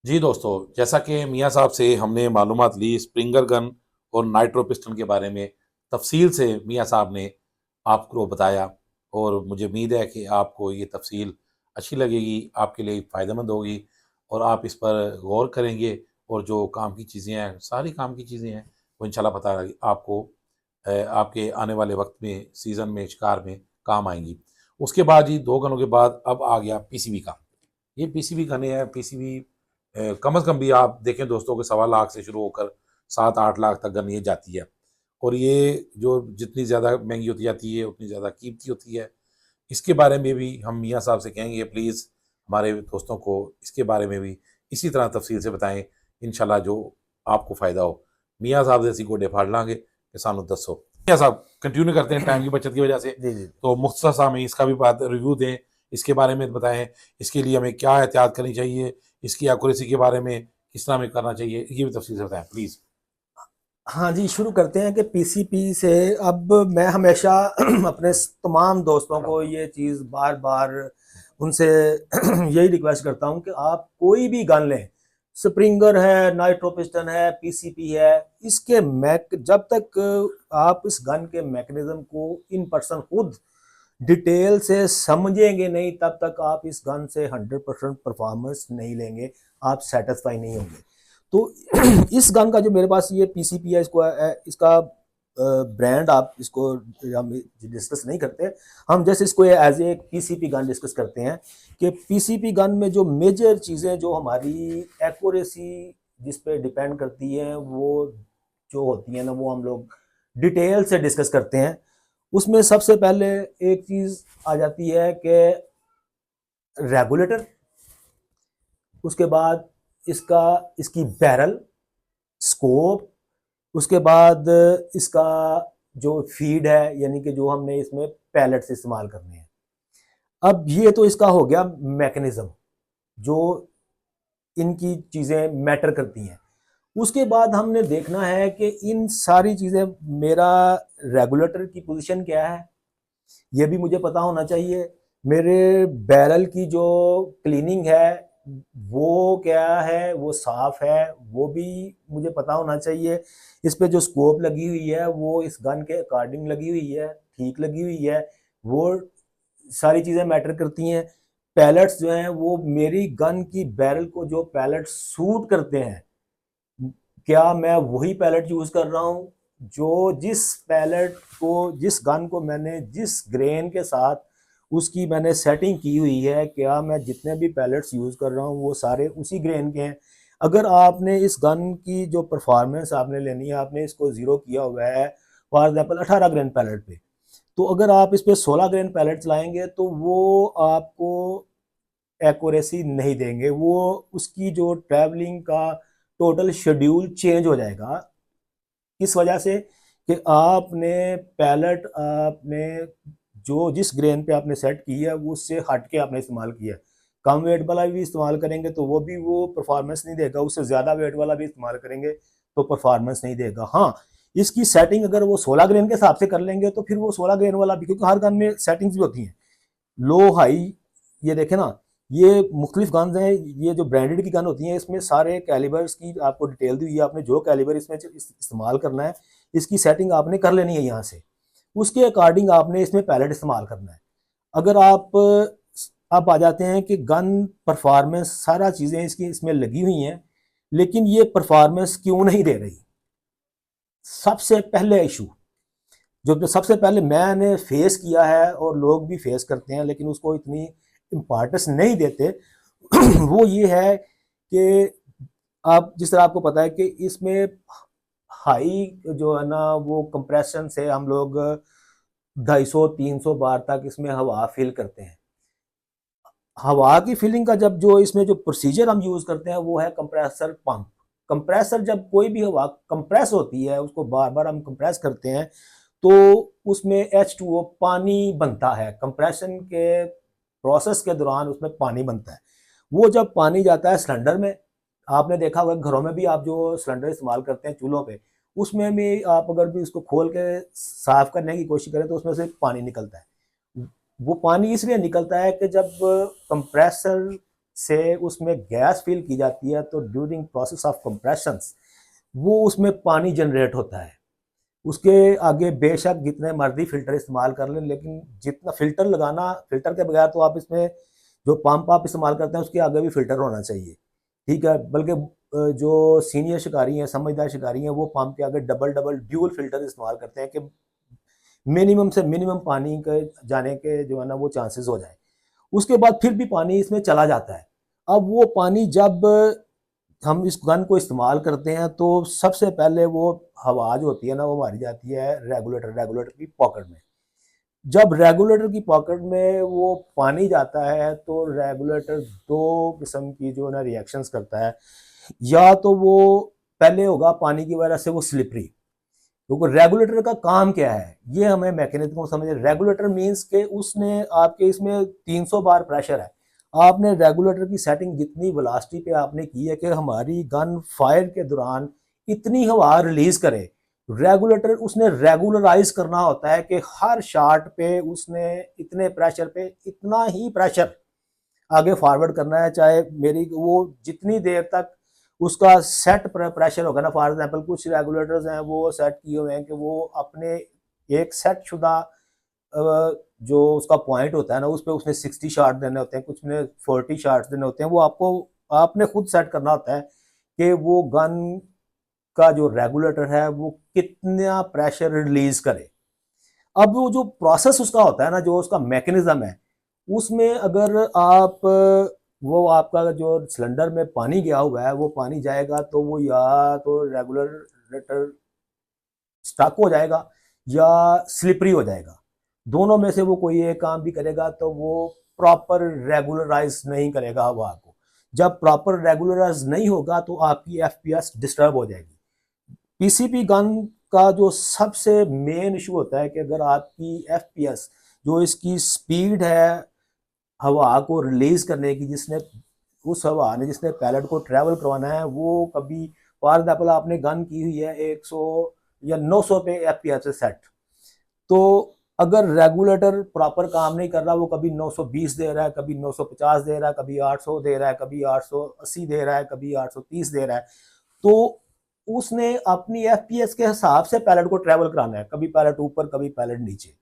जी दोस्तों, जैसा कि मियाँ साहब से हमने मालूमात ली स्प्रिंगर गन और नाइट्रो पिस्टन के बारे में, तफ़सील से मियाँ साहब ने आपको बताया और मुझे उम्मीद है कि आपको ये तफ़सील अच्छी लगेगी, आपके लिए फ़ायदेमंद होगी और आप इस पर गौर करेंगे और जो काम की चीज़ें हैं, सारी काम की चीज़ें हैं, वो इंशाल्लाह पता लगी आपको आपके आने वाले वक़्त में, सीज़न में, शिकार में काम आएँगी। उसके बाद जी 2 गनों के बाद अब आ गया पीसीबी का। ये पीसीबी गनें हैं, पीसीबी कम से कम भी आप देखें दोस्तों कि 1.25 लाख से शुरू होकर 7-8 लाख तक गन ये जाती है और ये जो जितनी ज़्यादा महंगी होती जाती है उतनी ज़्यादा कीमती होती है। इसके बारे में भी हम मियाँ साहब से कहेंगे प्लीज़ हमारे दोस्तों को इसके बारे में भी इसी तरह तफ़सील से बताएँ, इंशाल्लाह जो आपको फ़ायदा हो। मियाँ साहब जैसी गोडे फाड़ लांगे कि सानू दसो। मियाँ साहब कंटिन्यू करते हैं टाइम की बचत की वजह से, जी जी। तो मुख्तसर सा हमें इसका भी बात रिव्यू दें, इसके बारे में बताएँ, इसके लिए हमें क्या एहतियात करनी चाहिए, इसकी एक्यूरेसी के बारे में किस तरह हमें करना चाहिए, ये भी तफ़सील से बताएँ प्लीज़। हाँ जी, शुरू करते हैं कि पीसीपी से। अब मैं हमेशा अपने तमाम दोस्तों को ये चीज़ बार बार उनसे यही रिक्वेस्ट करता हूँ कि आप कोई भी गन लें, स्प्रिंगर है, नाइट्रो पिस्टन है, पीसीपी है, इसके मैक जब तक आप इस गन के मैकेनिज्म को इन पर्सन खुद डिटेल से समझेंगे नहीं, तब तक आप इस गन से 100% परफॉर्मेंस नहीं लेंगे, आप सेटिस्फाई नहीं होंगे। तो इस गन का जो मेरे पास ये पीसीपी है, इसको इसका ब्रांड आप इसको हम डिस्कस नहीं करते, हम जैसे इसको as a PCP gun discuss करते हैं कि पीसीपी गन में जो मेजर चीज़ें जो हमारी एक्यूरेसी जिस पे डिपेंड करती हैं, वो जो होती हैं ना, वो हम लोग डिटेल से डिस्कस करते हैं। उसमें सबसे पहले एक चीज़ आ जाती है कि रेगुलेटर, उसके बाद इसका इसकी बैरल, स्कोप, उसके बाद इसका जो फीड है, यानी कि जो हमने इसमें पैलेट्स इस्तेमाल करने हैं। अब ये तो इसका हो गया मैकेनिज्म, जो इनकी चीज़ें मैटर करती हैं। उसके बाद हमने देखना है कि इन सारी चीज़ें, मेरा रेगुलेटर की पोजीशन क्या है, ये भी मुझे पता होना चाहिए। मेरे बैरल की जो क्लीनिंग है वो क्या है, वो साफ है, वो भी मुझे पता होना चाहिए। इस पे जो स्कोप लगी हुई है वो इस गन के अकॉर्डिंग लगी हुई है, ठीक लगी हुई है, वो सारी चीज़ें मैटर करती हैं। पैलेट्स जो हैं वो मेरी गन की बैरल को जो पैलेट सूट करते हैं, क्या मैं वही पैलेट यूज़ कर रहा हूँ जो जिस पैलेट को, जिस गन को मैंने जिस ग्रेन के साथ उसकी मैंने सेटिंग की हुई है, क्या मैं जितने भी पैलेट्स यूज़ कर रहा हूँ वो सारे उसी ग्रेन के हैं। अगर आपने इस गन की जो परफॉर्मेंस आपने लेनी है, आपने इसको ज़ीरो किया हुआ है फॉर एग्जाम्पल 18 ग्रेन पैलेट पे, तो अगर आप इस पर 16 ग्रेन पैलेट चलाएंगे तो वो आपको एक्यूरेसी नहीं देंगे, वो उसकी जो ट्रैवलिंग का टोटल शेड्यूल चेंज हो जाएगा। इस वजह से कि आपने पैलेट, आपने जो जिस ग्रेन पे आपने सेट की है वो उससे हट के आपने इस्तेमाल किया है। कम वेट वाला भी इस्तेमाल करेंगे तो वो भी वो परफॉर्मेंस नहीं देगा, उससे ज़्यादा वेट वाला भी इस्तेमाल करेंगे तो परफॉर्मेंस नहीं देगा। हाँ, इसकी सेटिंग अगर वो 16 ग्रेन के हिसाब से कर लेंगे तो फिर वो 16 ग्रेन वाला भी, क्योंकि हर गन में सेटिंग्स भी होती हैं लो हाई। ये देखें ना, ये मुख्तलिफ गन्स हैं, ये जो ब्रांडेड की गन होती हैं इसमें सारे कैलिबर्स की आपको डिटेल दी हुई है, आपने जो कैलिबर इसमें इस्तेमाल करना है इसकी सेटिंग आपने कर लेनी है यहाँ से, उसके अकॉर्डिंग आपने इसमें पैलेट इस्तेमाल करना है। अगर आप आ जाते हैं कि गन परफॉर्मेंस सारा चीज़ें इसकी इसमें लगी हुई हैं, लेकिन ये परफॉर्मेंस क्यों नहीं दे रही, सबसे पहले इशू जो सबसे पहले मैंने फेस किया है और लोग भी फेस करते हैं लेकिन उसको इतनी इम्पोर्टेंस नहीं देते वो ये है कि आप जिस तरह आपको पता है कि इसमें हाई जो है ना, वो कंप्रेशन से हम लोग 250-300 बार तक इसमें हवा फिल करते हैं। हवा की फिलिंग का जब जो इसमें जो प्रोसीजर हम यूज़ करते हैं वो है कंप्रेसर पंप। कंप्रेसर, जब कोई भी हवा कंप्रेस होती है उसको बार बार हम कंप्रेस करते हैं तो उसमें H2O पानी बनता है, कंप्रेशन के प्रोसेस के दौरान उसमें पानी बनता है। वो जब पानी जाता है सिलेंडर में, आपने देखा होगा घरों में भी आप जो सिलेंडर इस्तेमाल करते हैं चूल्हों पे, उसमें भी आप अगर भी उसको खोल के साफ करने की कोशिश करें तो उसमें से पानी निकलता है। वो पानी इसलिए निकलता है कि जब कंप्रेसर से उसमें गैस फिल की जाती है, तो ड्यूरिंग प्रोसेस ऑफ कंप्रेशन वो उसमें पानी जनरेट होता है। उसके आगे बेशक जितने मर्जी फिल्टर इस्तेमाल कर लें, लेकिन जितना फिल्टर लगाना, फिल्टर के बगैर तो आप इसमें जो पंप आप इस्तेमाल करते हैं उसके आगे भी फिल्टर होना चाहिए, ठीक है। बल्कि जो सीनियर शिकारी हैं, समझदार शिकारी हैं, वो पंप के आगे डबल डबल ड्यूल फिल्टर इस्तेमाल करते हैं कि मिनिमम से मिनिमम पानी के जाने के जो है ना वो चांसेस हो जाए। उसके बाद फिर भी पानी इसमें चला जाता है। अब वो पानी जब हम इस गन को इस्तेमाल करते हैं तो सबसे पहले वो हवा जो होती है ना वो मारी जाती है रेगुलेटर की पॉकेट में। जब रेगुलेटर की पॉकेट में वो पानी जाता है तो रेगुलेटर दो किस्म की जो ना रिएक्शंस करता है। या तो वो पहले होगा पानी की वजह से वो स्लिपरी, क्योंकि रेगुलेटर का काम क्या है ये हमें मैकेनिज्म को समझे। रेगुलेटर मींस के उसने आपके इसमें 300 बार प्रेशर है, आपने रेगुलेटर की सेटिंग जितनी वेलोसिटी पे आपने की है कि हमारी गन फायर के दौरान इतनी हवा रिलीज करे। रेगुलेटर उसने रेगुलराइज करना होता है कि हर शॉट पे उसने इतने प्रेशर पे इतना ही प्रेशर आगे फॉरवर्ड करना है, चाहे मेरी वो जितनी देर तक उसका सेट प्रेशर होगा ना। फॉर एग्जांपल कुछ रेगुलेटर्स हैं वो सेट किए हुए हैं कि वो अपने एक सेट शुदा जो उसका पॉइंट होता है ना उस पर उसने 60 शॉट देने होते हैं, कुछ ने 40 शॉट देने होते हैं। वो आपको आपने खुद सेट करना होता है कि वो गन का जो रेगुलेटर है वो कितना प्रेशर रिलीज करे। अब वो जो प्रोसेस उसका होता है ना, जो उसका मैकेनिज्म है, उसमें अगर आप वो आपका जो सिलेंडर में पानी गया हुआ है वो पानी जाएगा तो वो या तो रेगुलेटर स्टक हो जाएगा या स्लिपरी हो जाएगा। दोनों में से वो कोई एक काम भी करेगा तो वो प्रॉपर रेगुलराइज नहीं करेगा हवा को। जब प्रॉपर रेगुलराइज नहीं होगा तो आपकी एफपीएस डिस्टर्ब हो जाएगी। पीसीपी गन का जो सबसे मेन इशू होता है कि अगर आपकी एफपीएस जो इसकी स्पीड है हवा को रिलीज करने की, जिसने उस हवा ने जिसने पैलेट को ट्रेवल करवाना है, वो कभी फॉर एग्जाम्पल आपने गन की हुई है 100 या 900 पे एफपीएस से सेट, तो अगर रेगुलेटर प्रॉपर काम नहीं कर रहा, वो कभी 920 दे रहा है, कभी 950 दे रहा है, कभी 800 दे रहा है, कभी 880 दे रहा है, कभी 830 दे रहा है, तो उसने अपनी एफपीएस के हिसाब से पैलेट को ट्रेवल कराना है, कभी पैलेट ऊपर कभी पैलेट नीचे।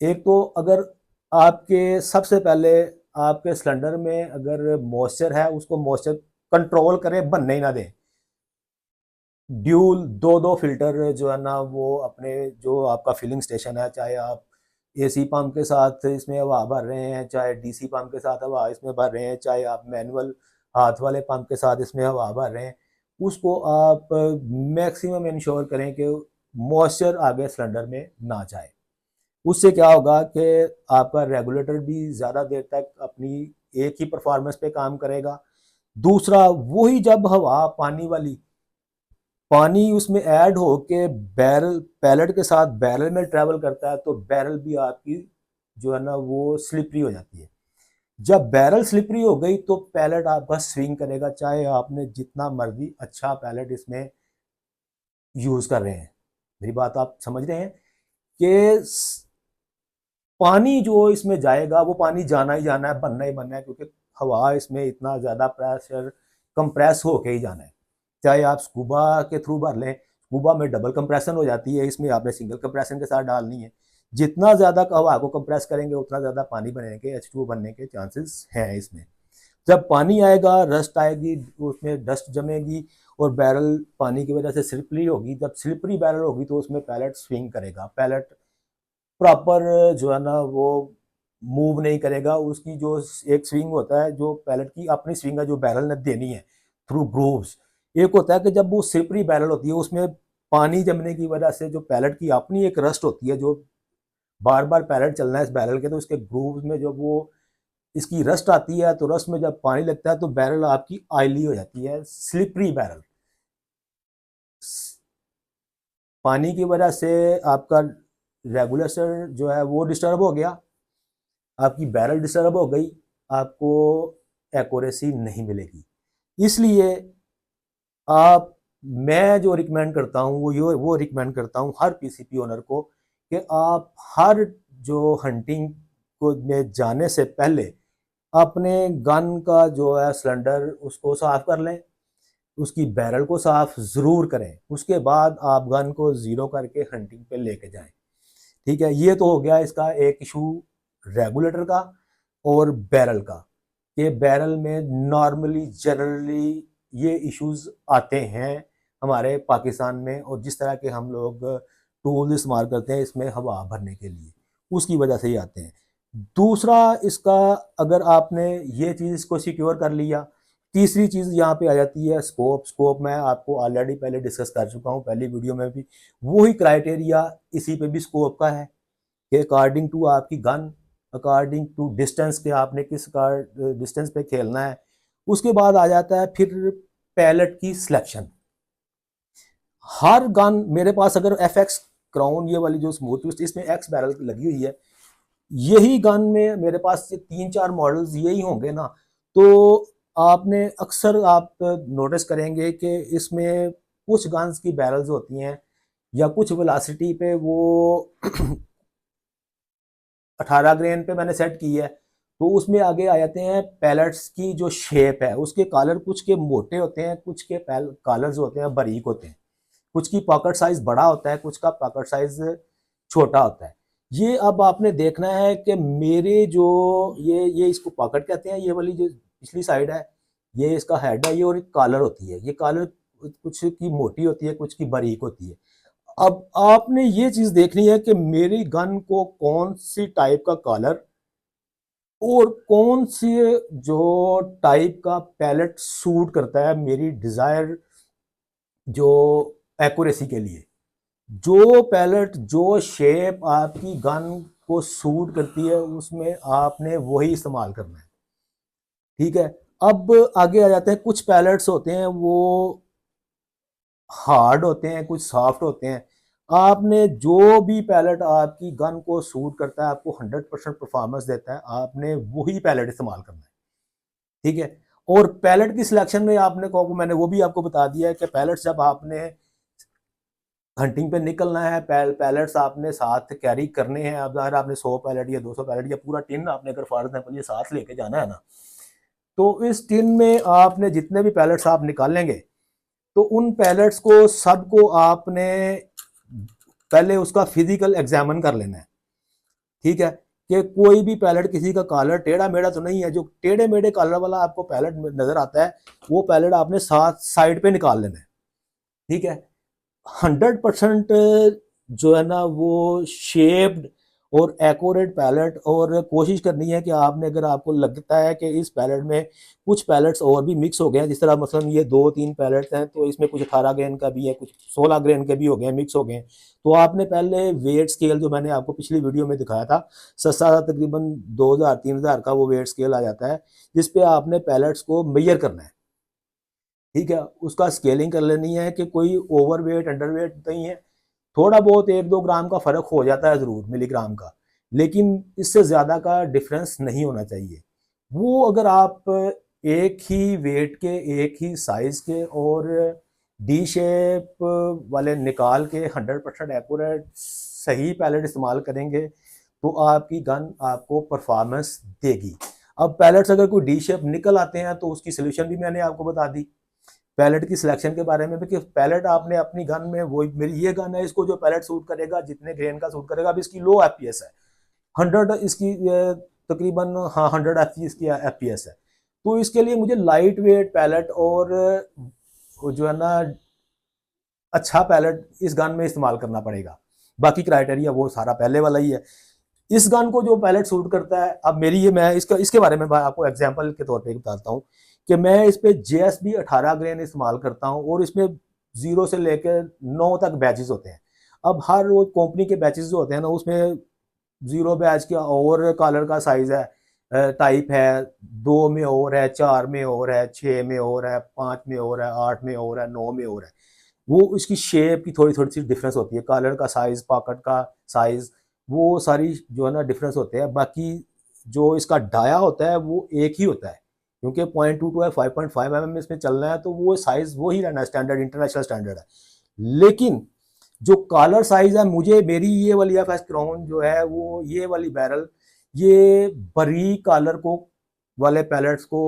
एक तो अगर आपके सबसे पहले आपके सिलेंडर में अगर मॉइस्चर है उसको मॉइस्चर कंट्रोल करें, बनने ही ना दें। ड्यूल दो दो फिल्टर जो है ना वो अपने जो आपका फिलिंग स्टेशन है, चाहे आप एसी पंप के साथ इसमें हवा भर रहे हैं, चाहे डीसी पंप के साथ हवा इसमें भर रहे हैं, चाहे आप मैनुअल हाथ वाले पंप के साथ इसमें हवा भर रहे हैं, उसको आप मैक्सिमम इंश्योर करें कि मॉइस्चर आगे सिलेंडर में ना जाए। उससे क्या होगा कि आपका रेगुलेटर भी ज़्यादा देर तक अपनी एक ही परफॉर्मेंस पे काम करेगा। दूसरा, वही जब हवा पानी वाली पानी उसमें ऐड हो के बैरल पैलेट के साथ बैरल में ट्रेवल करता है तो बैरल भी आपकी जो है ना वो स्लिपरी हो जाती है। जब बैरल स्लिपरी हो गई तो पैलेट आपका स्विंग करेगा, चाहे आपने जितना मर्जी अच्छा पैलेट इसमें यूज़ कर रहे हैं। मेरी बात आप समझ रहे हैं कि पानी जो इसमें जाएगा वो पानी जाना ही जाना है, बनना ही बनना है, क्योंकि हवा इसमें इतना ज़्यादा प्रेशर कंप्रेस होके ही जाना है। चाहे आप स्कूबा के थ्रू भर लें, स्कूबा में डबल कंप्रेशन हो जाती है, इसमें आपने सिंगल कंप्रेशन के साथ डालनी है। जितना ज़्यादा हवा को कंप्रेस करेंगे उतना ज़्यादा पानी बनने के H2O बनने के चांसेस हैं इसमें। जब पानी आएगा रस्ट आएगी, उसमें डस्ट जमेगी और बैरल पानी की वजह से स्लिपरी होगी। जब स्लिपरी बैरल होगी तो उसमें पैलेट स्विंग करेगा, पैलेट प्रॉपर जो है ना वो मूव नहीं करेगा। उसकी जो एक स्विंग होता है, जो पैलेट की अपनी स्विंग है जो बैरल ने देनी है थ्रू ग्रूव्स। एक होता है कि जब वो स्लिपरी बैरल होती है उसमें पानी जमने की वजह से जो पैलेट की अपनी एक रस्ट होती है, जो बार बार पैलेट चलना है इस बैरल के, तो उसके ग्रूव्स में जब वो इसकी रस्ट आती है तो रस्ट में जब पानी लगता है तो बैरल आपकी ऑयली हो जाती है, स्लिपरी बैरल। पानी की वजह से आपका रेगुलेटर जो है वो डिस्टर्ब हो गया, आपकी बैरल डिस्टर्ब हो गई, आपको एक्यूरेसी नहीं मिलेगी। इसलिए आप मैं जो रिकमेंड करता हूँ वो रिकमेंड करता हूँ हर पीसीपी ओनर को कि आप हर जो हंटिंग को में जाने से पहले अपने गन का जो है सिलेंडर उसको साफ कर लें, उसकी बैरल को साफ ज़रूर करें। उसके बाद आप गन को ज़ीरो करके हंटिंग पे लेके जाएं। ठीक है, ये तो हो गया इसका एक इशू रेगुलेटर का और बैरल का, कि बैरल में नॉर्मली जनरली ये इश्यूज आते हैं हमारे पाकिस्तान में, और जिस तरह के हम लोग टूल इस्तेमाल करते हैं इसमें हवा भरने के लिए, उसकी वजह से ही आते हैं। दूसरा इसका, अगर आपने ये चीज़ इसको सिक्योर कर लिया, तीसरी चीज़ यहाँ पे आ जाती है स्कोप। स्कोप मैं आपको ऑलरेडी पहले डिस्कस कर चुका हूँ पहली वीडियो में भी, वही क्राइटेरिया इसी पे भी स्कोप का है कि अकॉर्डिंग टू आपकी गन, अकॉर्डिंग टू डिस्टेंस के आपने किस डिस्टेंस पे खेलना है। उसके बाद आ जाता है फिर पैलेट की सिलेक्शन। हर गन मेरे पास अगर एफ एक्स क्राउन ये वाली जो स्मूथ ट्विस्ट इसमें एक्स बैरल लगी हुई है, यही गन में मेरे पास 3-4 मॉडल्स यही होंगे ना, तो आपने अक्सर आप नोटिस करेंगे कि इसमें कुछ गन्स की बैरल्स होती हैं या कुछ वेलोसिटी पे वो 18 ग्रेन पे मैंने सेट की है, तो उसमें आगे आ जाते हैं पैलेट्स की जो शेप है, उसके कॉलर कुछ के मोटे होते हैं, कुछ के कॉलर्स होते हैं बारीक होते हैं, कुछ की पॉकेट साइज बड़ा होता है, कुछ का पॉकेट साइज छोटा होता है। ये अब आपने देखना है कि मेरे जो ये इसको पॉकेट कहते हैं, ये वाली जो पिछली साइड है ये इसका हेड है, ये और एक कॉलर होती है, ये कॉलर कुछ की मोटी होती है, कुछ की बारीक होती है। अब आपने ये चीज देखनी है कि मेरी गन को कौन सी टाइप का कॉलर और कौन सी जो टाइप का पैलेट सूट करता है मेरी डिजायर जो एक्यूरेसी के लिए। जो पैलेट जो शेप आपकी गन को सूट करती है उसमें आपने वही इस्तेमाल करना है। ठीक है, अब आगे आ जाते हैं, कुछ पैलेट्स होते हैं वो हार्ड होते हैं, कुछ सॉफ्ट होते हैं। आपने जो भी पैलेट आपकी गन को सूट करता है, आपको 100% परफॉर्मेंस देता है, आपने वही पैलेट इस्तेमाल करना है। ठीक है, और पैलेट की सिलेक्शन में आपने को मैंने वो भी आपको बता दिया है कि पैलेट्स जब आपने हंटिंग पे निकलना है, पैलेट्स आपने साथ कैरी करने हैं। अब अगर आपने 100 पैलेट या 200 पैलेट या पूरा टिन आपने अगर फॉर एग्जाम्पल ये साथ लेके जाना है ना, तो इस टिन में आपने जितने भी पैलेट्स आप निकालेंगे, तो उन पैलेट्स को सबको आपने पहले उसका फिजिकल एग्जामिन कर लेना है। ठीक है, कि कोई भी पैलेट किसी का कॉलर टेढ़ा मेढ़ा तो नहीं है। जो टेढ़े मेढ़े कॉलर वाला आपको पैलेट नजर आता है वो पैलेट आपने साथ साइड पे निकाल लेना है। ठीक है, 100% जो है ना वो शेप्ड और एक्यूरेट पैलेट, और कोशिश करनी है कि आपने अगर आपको लगता है कि इस पैलेट में कुछ पैलेट्स और भी मिक्स हो गए हैं, जिस तरह मसलन ये 2-3 पैलेट्स हैं तो इसमें कुछ 18 ग्रेन का भी है, कुछ 16 ग्रेन के भी हो गए, मिक्स हो गए, तो आपने पहले वेट स्केल जो मैंने आपको पिछली वीडियो में दिखाया था सस्ता था, तकरीबन 2000-3000 का वो वेट स्केल आ जाता है, जिसपे आपने पैलेट्स को मेजर करना है। ठीक है, उसका स्केलिंग कर लेनी है कि कोई ओवरवेट अंडरवेट नहीं है। थोड़ा बहुत 1-2 ग्राम का फर्क हो जाता है जरूर, मिलीग्राम का, लेकिन इससे ज्यादा का डिफरेंस नहीं होना चाहिए। वो अगर आप एक ही वेट के, एक ही साइज के और डी शेप वाले निकाल के 100% एक्यूरेट सही पैलेट इस्तेमाल करेंगे तो आपकी गन आपको परफॉर्मेंस देगी। अब पैलेट्स अगर कोई डी शेप निकल आते हैं तो उसकी सोल्यूशन भी मैंने आपको बता दी पैलेट की सिलेक्शन के बारे में भी, कि पैलेट आपने अपनी गन में, वो मेरी ये गन है, इसको जो पैलेट सूट करेगा, जितने ग्रेन का सूट करेगा। अब इसकी लो एफपीएस है, 100 इसकी तकरीबन, हाँ 100 इसकी एफपीएस है, तो इसके लिए मुझे लाइट वेट पैलेट और जो है ना अच्छा पैलेट इस गन में इस्तेमाल करना पड़ेगा। बाकी क्राइटेरिया वो सारा पहले वाला ही है। इस गन को जो पैलेट सूट करता है, अब मेरी ये, मैं इसके बारे में आपको एग्जांपल के तौर पे बताता हूँ कि मैं इस पे JSB 18 ग्रेन इस्तेमाल करता हूँ, और इसमें 0 से लेकर 9 तक बैचेस होते हैं। अब हर रोज कंपनी के बैचेस जो होते हैं ना, उसमें 0 बैच का और कॉलर का साइज है, टाइप है, 2 में और है, 4 में और है, 6 में और है, 5 में और है, 8 में और है, 9 में और है। वो इसकी शेप की थोड़ी थोड़ी सी डिफरेंस होती है, कॉलर का साइज, पॉकेट का साइज, वो सारी जो है ना डिफरेंस होते हैं। बाकी जो इसका डाया होता है वो एक ही होता है, क्योंकि 0.22 है, 5.5 mm इसमें चलना है, तो वो साइज वो ही रहना है, स्टैंडर्ड इंटरनेशनल स्टैंडर्ड है। लेकिन जो कॉलर साइज है, मुझे मेरी ये वाली एफ एस क्राउन जो है वो ये वाली बैरल, ये बारीक कॉलर को वाले पैलेट्स को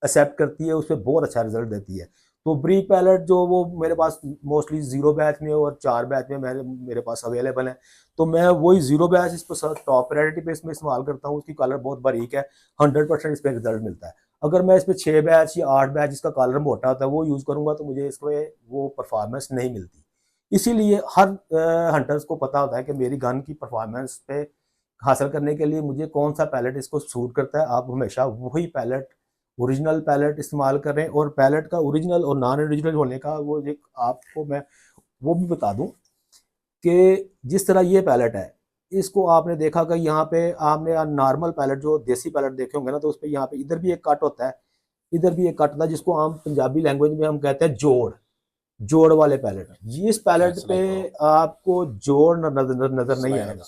एक्सेप्ट करती है, उस पर बहुत अच्छा रिजल्ट देती है। तो ब्रीक पैलेट जो वो मेरे पास मोस्टली 0 बैच में और 4 बैच में मेरे पास अवेलेबल है, तो मैं वही 0 बैच इस पर टॉप प्रायोरिटी पे इसमें इस्तेमाल करता हूँ। उसकी कलर बहुत बारीक है, 100% इस पर रिजल्ट मिलता है। अगर मैं इस पर 6 बैच या 8 बैच इसका कलर मोटा होता है वो यूज़ करूँगा तो मुझे इसमें वो परफॉर्मेंस नहीं मिलती। इसीलिए हर हंटर्स को पता होता है कि मेरी गन की परफॉर्मेंस पे हासिल करने के लिए मुझे कौन सा पैलेट इसको सूट करता है। आप हमेशा वही पैलेट, ओरिजिनल पैलेट इस्तेमाल करें। और पैलेट का ओरिजिनल और नॉन ओरिजिनल होने का वो एक आपको मैं वो भी बता दूं कि जिस तरह ये पैलेट है, इसको आपने देखा कि यहाँ पे आपने नॉर्मल पैलेट जो देसी पैलेट देखे होंगे ना, तो उस पर यहाँ पे इधर भी एक कट होता है, इधर भी एक कट होता है, जिसको आम पंजाबी लैंग्वेज में हम कहते हैं जोड़, जोड़ वाले पैलेट। इस पैलेट पे आपको जोड़ नजर नहीं आएगा,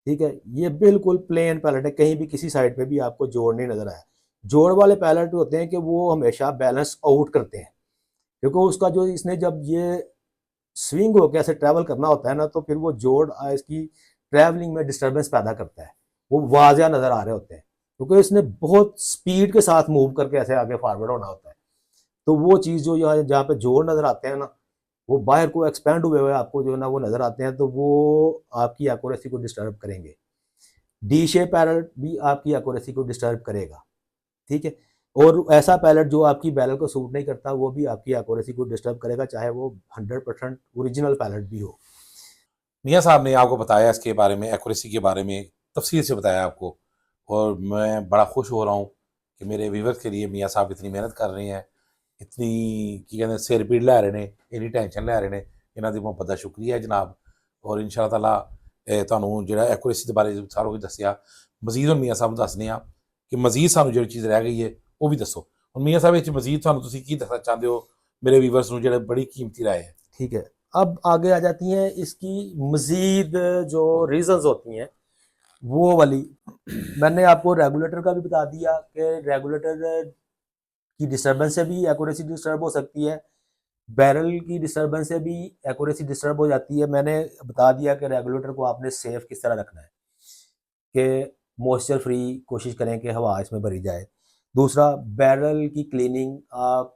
ठीक है। ये बिल्कुल प्लेन पैलेट है, कहीं भी किसी साइड पे भी आपको जोड़ नहीं नजर आया। जोड़ वाले पैलेट होते हैं कि वो हमेशा बैलेंस आउट करते हैं, क्योंकि उसका जो इसने जब ये स्विंग होकर ऐसे ट्रैवल करना होता है ना, तो फिर वो जोड़ इसकी ट्रैवलिंग में डिस्टर्बेंस पैदा करता है, वो वाजिया नजर आ रहे होते हैं, क्योंकि इसने बहुत स्पीड के साथ मूव करके ऐसे आगे फॉरवर्ड होना होता है। तो वो चीज़ जो यहाँ जहाँ पे जोड़ नजर आते हैं ना, वो बाहर को एक्सपेंड हुए हुए आपको जो है ना वो नजर आते हैं, तो वो आपकी एक्यूरेसी को डिस्टर्ब करेंगे। डी शेप पैरेट भी आपकी एक्यूरेसी को डिस्टर्ब करेगा, ठीक है। और ऐसा पैलेट जो आपकी बैरल को सूट नहीं करता वो भी आपकी एक्यूरेसी को डिस्टर्ब करेगा, चाहे वो 100% ओरिजिनल पैलेट भी हो। मियाँ साहब ने आपको बताया इसके बारे में, एक्यूरेसी के बारे में तफसील से बताया आपको, और मैं बड़ा खुश हो रहा हूँ कि मेरे व्यूवर्स के लिए मियाँ साहब इतनी मेहनत कर रहे हैं, इतनी की कहते सिर पीड़ लै रहे हैं, इन्नी टेंशन लै रहे हैं। इन्हों की मुहब्बत का शुक्रिया है जनाब। और इंशाअल्लाह ताला ਤੁਹਾਨੂੰ ਜਿਹੜਾ एक्यूरेसी के बारे सारा कुछ दसिया, मजीद ਹੁਣ मियाँ साहब दसने ਆ कि मजीद सानू जो चीज़ रह गई है वो भी दसो। और मियाँ साहब इस मजीद ਤੁਹਾਨੂੰ ਤੁਸੀਂ ਕੀ ਦੱਸਣਾ ਚਾਹੁੰਦੇ ਹੋ मेरे व्यूवर्स ਨੂੰ ਜਿਹੜੇ बड़ी कीमती राय है। ठीक है, अब आगे आ जाती हैं इसकी मजीद जो रीजंस होती हैं वो वाली। मैंने आपको रेगुलेटर का भी बता दिया कि रेगुलेटर की डिस्टर्बेंस से भी एक्यूरेसी डिस्टर्ब हो सकती है, बैरल की डिस्टर्बेंस से भी एक्यूरेसी डिस्टर्ब हो जाती है। मैंने बता दिया कि रेगुलेटर को आपने सेफ किस तरह रखना है, कि मॉइस्चर फ्री कोशिश करें कि हवा इसमें भरी जाए। दूसरा, बैरल की क्लीनिंग आप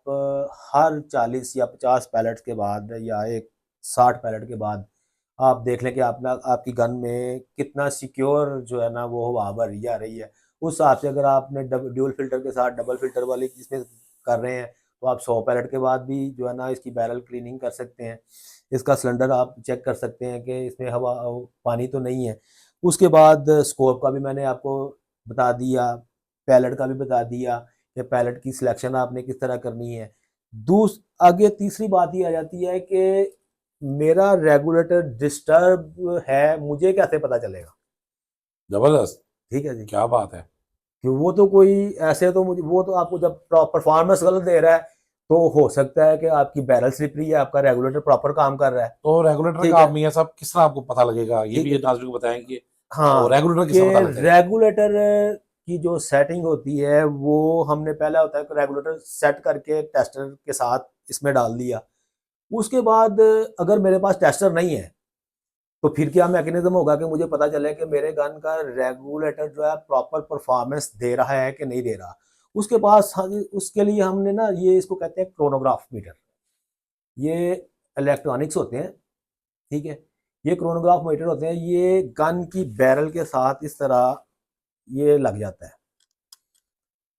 हर 40 या 50 पैलेट्स के बाद या एक 60 पैलेट के बाद आप देख लें कि आपकी गन में कितना सिक्योर जो है ना वो हवा भरी जा रही है। उस हिसाब से अगर आपने ड्यूल फिल्टर के साथ डबल फिल्टर वाली इसमें कर रहे हैं तो आप 100 पैलेट के बाद भी जो है ना इसकी बैरल क्लीनिंग कर सकते हैं। इसका सिलेंडर आप चेक कर सकते हैं कि इसमें हवा पानी तो नहीं है। उसके बाद स्कोप का भी मैंने आपको बता दिया, पैलेट का भी बता दिया कि पैलेट की सिलेक्शन आपने किस तरह करनी है। आगे तीसरी बात ये आ जाती है कि मेरा रेगुलेटर डिस्टर्ब है, मुझे कैसे पता चलेगा? जबरदस्त, ठीक है जी, क्या बात है। कि वो तो कोई ऐसे तो मुझे वो तो आपको जब परफॉर्मेंस गलत दे रहा है तो हो सकता है कि आपकी बैरल स्लिपरी है, आपका रेगुलेटर प्रॉपर काम कर रहा है। तो रेगुलेटर ठीक का है, आप मियाँ साहब किस तरह आपको पता लगेगा, ये ठीक भी है, नाज़रीन को बताएं कि हाँ, रेगुलेटर किस कि तरह पता लगता है। रेगुलेटर की जो सेटिंग होती है वो हमने पहला होता है कि रेगुलेटर सेट करके टेस्टर के साथ इसमें डाल दिया। उसके बाद अगर मेरे पास टेस्टर नहीं है तो फिर क्या मैकेनिज्म होगा कि मुझे पता चले कि मेरे गन का रेगुलेटर जो है प्रॉपर परफॉर्मेंस दे रहा है कि नहीं दे रहा। उसके पास उसके लिए हमने ना ये इसको कहते हैं क्रोनोग्राफ मीटर। ये इलेक्ट्रॉनिक्स होते हैं, ठीक है। ये क्रोनोग्राफ मीटर होते हैं, ये गन की बैरल के साथ इस तरह ये लग जाता है।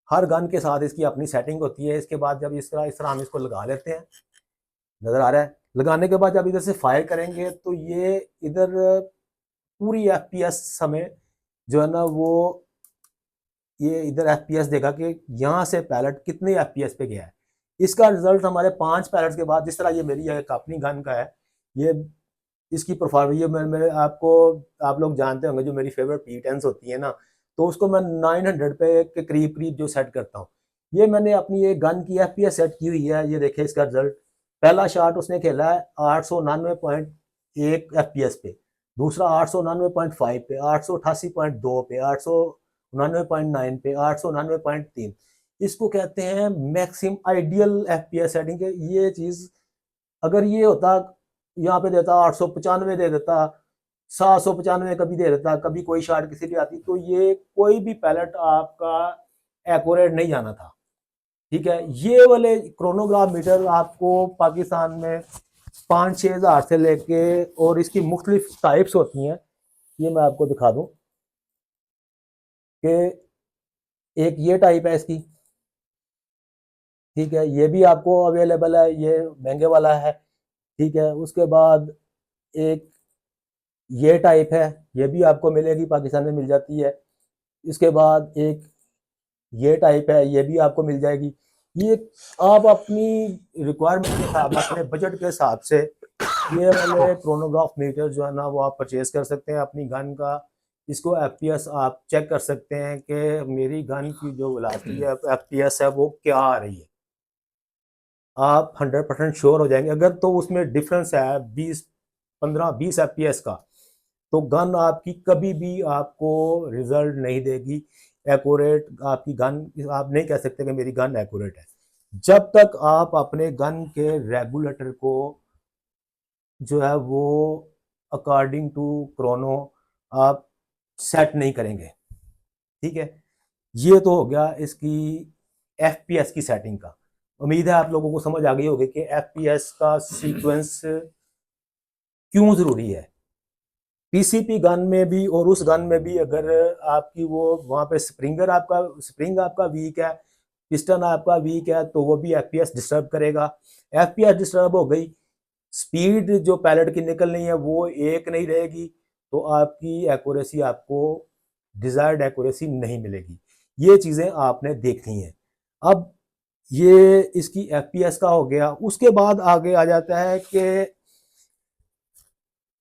हर गन के साथ इसकी अपनी सेटिंग होती है। इसके बाद जब इस तरह हम इसको लगा लेते हैं, नज़र आ रहा है। लगाने के बाद जब इधर से फायर करेंगे तो ये इधर पूरी FPS हमें जो है ना वो ये इधर FPS देगा कि यहाँ से पैलेट कितने FPS पे गया है। इसका रिजल्ट हमारे 5 पैलेट्स के बाद, जिस तरह ये मेरी एक अपनी गन का है, ये इसकी परफॉर्मेंस ये मेरे आपको आप लोग जानते होंगे जो मेरी फेवरेट P10s होती है ना, तो उसको मैं 900 पे के करीब करीब जो सेट करता हूँ। ये मैंने अपनी एक गन की FPS सेट की हुई है। ये देखें इसका रिजल्ट, पहला शॉट उसने खेला है 899.1 FPS पे, दूसरा 899.5 पे, 888.2 पे, 899.9 पे, 899.3। इसको कहते हैं मैक्सिमम आइडियल FPS सेटिंग के। ये चीज़ अगर ये होता यहाँ पे देता 895 दे देता, 795 कभी दे देता, कभी कोई शार्ट किसी की आती, तो ये कोई भी पैलेट आपका एक्यूरेट नहीं जाना था। ठीक है, ये वाले क्रोनोग्राफ मीटर आपको पाकिस्तान में 5-6 हज़ार से लेके, और इसकी मुख्तलिफ टाइप्स होती हैं। ये मैं आपको दिखा दूं कि एक ये टाइप है इसकी, ठीक है, ये भी आपको अवेलेबल है, ये महंगे वाला है। ठीक है, उसके बाद एक ये टाइप है, ये भी आपको मिलेगी, पाकिस्तान में मिल जाती है। इसके बाद एक ये टाइप है, ये भी आपको मिल जाएगी। ये आप अपनी रिक्वायरमेंट के हिसाब, अपने बजट के हिसाब से ये वाले क्रोनोग्राफ मीटर जो है ना वो आप परचेज कर सकते हैं अपनी गन का। इसको एफपीएस आप चेक कर सकते हैं कि मेरी गन की जो वेलोसिटी है, एफपीएस है, वो क्या आ रही है। आप 100% श्योर हो जाएंगे। अगर तो उसमें डिफरेंस है 20-15-20 एफपीएस का, तो गन आपकी कभी भी आपको रिजल्ट नहीं देगी एक्यूरेट। आपकी गन, आप नहीं कह सकते कि मेरी गन एक्यूरेट है जब तक आप अपने गन के रेगुलेटर को जो है वो अकॉर्डिंग टू क्रोनो आप सेट नहीं करेंगे। ठीक है, ये तो हो गया इसकी एफपीएस की सेटिंग का। उम्मीद है आप लोगों को समझ आ गई होगी कि एफपीएस का सीक्वेंस क्यों जरूरी है। पीसीपी गन में भी और उस गन में भी अगर आपकी वो वहां पे स्प्रिंग आपका वीक है, पिस्टन आपका वीक है, तो वो भी एफपीएस डिस्टर्ब करेगा। एफपीएस डिस्टर्ब हो गई, स्पीड जो पैलेट की निकलनी है वो एक नहीं रहेगी, तो आपकी एक्यूरेसी आपको डिजायर्ड एक्यूरेसी नहीं मिलेगी। ये चीजें आपने देखनी है। अब ये इसकी एफपीएस का हो गया। उसके बाद आगे आ जाता है कि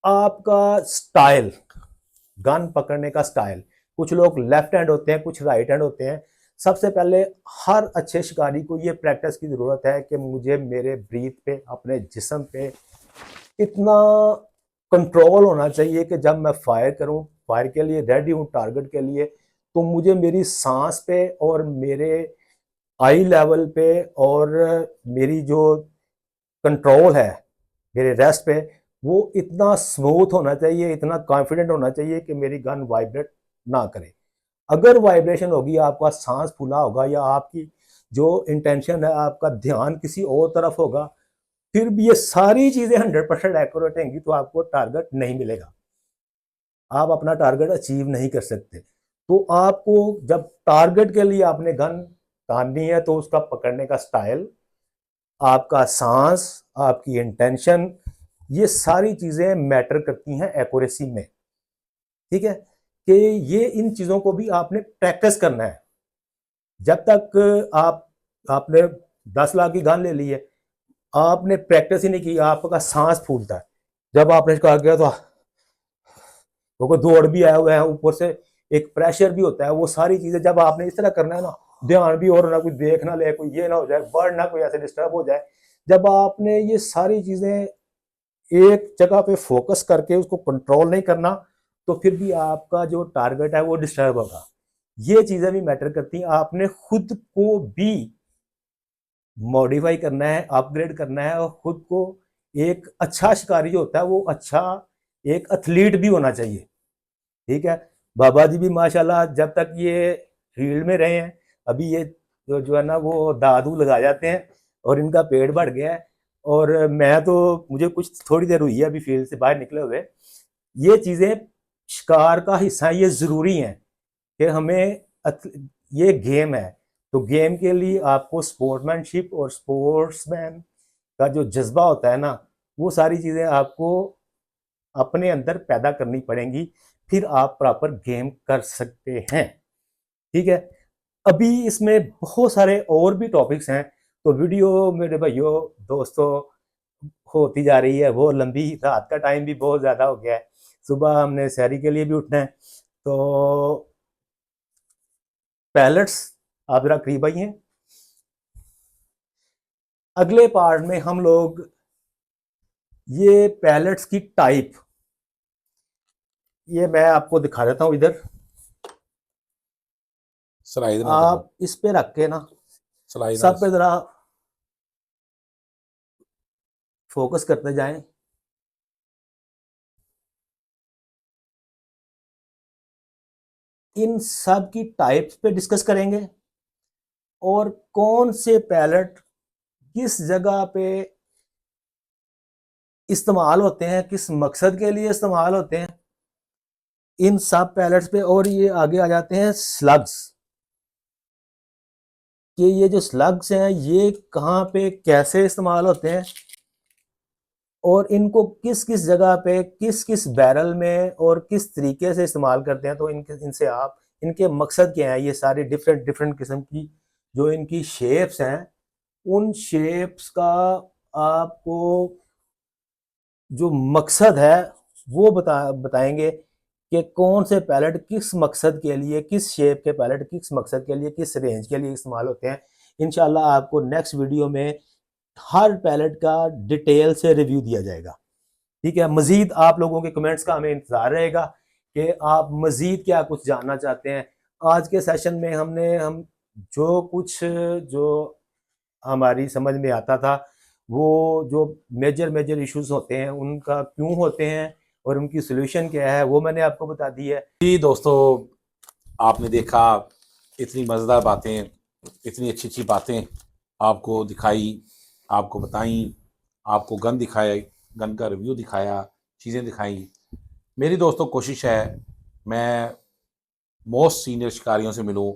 आपका स्टाइल, गन पकड़ने का स्टाइल। कुछ लोग लेफ्ट हैंड होते हैं, कुछ राइट हैंड होते हैं। सबसे पहले हर अच्छे शिकारी को ये प्रैक्टिस की जरूरत है कि मुझे मेरे ब्रीथ पे, अपने जिस्म पे इतना कंट्रोल होना चाहिए कि जब मैं फायर करूं, फायर के लिए रेडी हूं टारगेट के लिए, तो मुझे मेरी सांस पे और मेरे आई लेवल पे और मेरी जो कंट्रोल है मेरे रेस्ट पे, वो इतना स्मूथ होना चाहिए, इतना कॉन्फिडेंट होना चाहिए कि मेरी गन वाइब्रेट ना करे। अगर वाइब्रेशन होगी, आपका सांस फूला होगा, या आपकी जो इंटेंशन है, आपका ध्यान किसी और तरफ होगा, फिर भी ये सारी चीजें 100% एक्यूरेट होंगी, तो आपको टारगेट नहीं मिलेगा, आप अपना टारगेट अचीव नहीं कर सकते। तो आपको जब टारगेट के लिए आपने गन ताननी है, तो उसका पकड़ने का स्टाइल, आपका सांस, आपकी इंटेंशन, ये सारी चीजें मैटर करती हैं एक्यूरेसी में। ठीक है, कि ये इन चीजों को भी आपने प्रैक्टिस करना है। जब तक आपने 10 लाख की गन ले ली है, आपने प्रैक्टिस ही नहीं की, आपका सांस फूलता है। जब आपने कहा गया तो वो दौड़ भी आया हुआ है, ऊपर से एक प्रेशर भी होता है, वो सारी चीजें जब आपने इस तरह करना है ना, ध्यान भी और ना कोई देख ना ले, कोई ये ना हो जाए, बर्ड ना कोई ऐसे डिस्टर्ब हो जाए। जब आपने ये सारी चीजें एक जगह पे फोकस करके उसको कंट्रोल नहीं करना, तो फिर भी आपका जो टारगेट है वो डिस्टर्ब होगा। ये चीजें भी मैटर करती हैं। आपने खुद को भी मॉडिफाई करना है, अपग्रेड करना है, और खुद को एक अच्छा शिकारी जो होता है वो अच्छा एक एथलीट भी होना चाहिए। ठीक है, बाबा जी भी माशाल्लाह जब तक ये फील्ड में रहे हैं, अभी ये जो है ना वो दादू लगा जाते हैं और इनका पेड़ बढ़ गया है। और मैं तो, मुझे कुछ थोड़ी देर हुई है अभी फील्ड से बाहर निकले हुए। ये चीजें शिकार का हिस्सा, ये जरूरी है कि हमें, ये गेम है, तो गेम के लिए आपको स्पोर्ट्समैनशिप और स्पोर्ट्समैन का जो जज्बा होता है ना, वो सारी चीजें आपको अपने अंदर पैदा करनी पड़ेंगी, फिर आप प्रॉपर गेम कर सकते हैं। ठीक है, अभी इसमें बहुत सारे और भी टॉपिक्स हैं, तो वीडियो मेरे भाइयों दोस्तों होती जा रही है वो लंबी, रात का टाइम भी बहुत ज़्यादा हो गया है, सुबह हमने सैरी के लिए भी उठना है। तो पैलेट्स आप जरा करीब आइए। अगले पार्ट में हम लोग ये पैलेट्स की टाइप, ये मैं आपको दिखा देता हूँ इधर। स्लाइड ना करो, आप इस पे रख के ना स्लाइड ना। सब पे जरा फोकस करते जाएं। इन सब की टाइप्स पे डिस्कस करेंगे और कौन से पैलेट किस जगह पे इस्तेमाल होते हैं, किस मकसद के लिए इस्तेमाल होते हैं, इन सब पैलेट्स पे। और ये आगे आ जाते हैं स्लग्स, कि ये जो स्लग्स हैं ये कहाँ पे कैसे इस्तेमाल होते हैं और इनको किस किस जगह पे किस किस बैरल में और किस तरीके से इस्तेमाल करते हैं। तो इनसे आप इनके मकसद क्या है, ये सारी डिफरेंट डिफरेंट किस्म की जो इनकी शेप्स हैं, उन शेप्स का आपको जो मकसद है वो बताएंगे कि कौन से पैलेट किस मकसद के लिए, किस शेप के पैलेट किस मकसद के लिए, किस रेंज के लिए इस्तेमाल होते हैं। इंशाल्लाह आपको नेक्स्ट वीडियो में हर पैलेट का डिटेल से रिव्यू दिया जाएगा। ठीक है, मजीद आप लोगों के कमेंट्स का हमें इंतजार रहेगा कि आप मजीद क्या कुछ जानना चाहते हैं। आज के सेशन में हम जो कुछ जो हमारी समझ में आता था, वो जो मेजर मेजर इश्यूज होते हैं उनका क्यों होते हैं और उनकी सोल्यूशन क्या है, वो मैंने आपको बता दी है। जी दोस्तों, आपने देखा इतनी मज़ेदार बातें, इतनी अच्छी अच्छी बातें आपको दिखाई, आपको बताई, आपको गन दिखाए, गन का रिव्यू दिखाया, चीज़ें दिखाई। मेरी दोस्तों कोशिश है मैं मोस्ट सीनियर शिकारियों से मिलूं,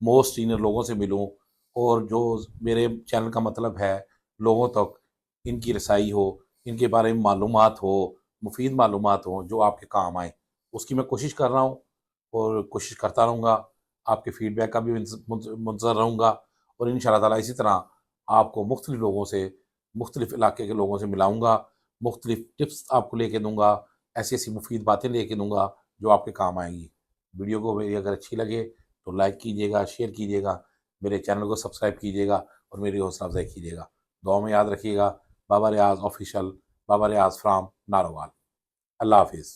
मोस्ट सीनियर लोगों से मिलूं और जो मेरे चैनल का मतलब है लोगों तक इनकी रसाई हो, इनके बारे में मालूमात हो, मुफीद मालूमात हो जो आपके काम आए, उसकी मैं कोशिश कर रहा हूँ और कोशिश करता रहूँगा। आपके फीडबैक का भी मुंतज़र रहूँगा और इंशाअल्लाह ताला इसी तरह आपको मुख्तलिफ़ लोगों से, मुख्तलिफ़ इलाके के लोगों से मिलाऊँगा, मुख्तलिफ़ टिप्स आपको लेके दूँगा, ऐसी ऐसी मुफीद बातें लेके दूँगा जो आपके काम आएंगी। वीडियो को मेरी अगर अच्छी लगे तो लाइक कीजिएगा, शेयर कीजिएगा, मेरे चैनल को सब्सक्राइब कीजिएगा और मेरी हौसला अफजाई कीजिएगा। दुआ में याद रखिएगा। Baba Riyaz official, Baba Riyaz from Narowal. अल्लाह हाफिज़।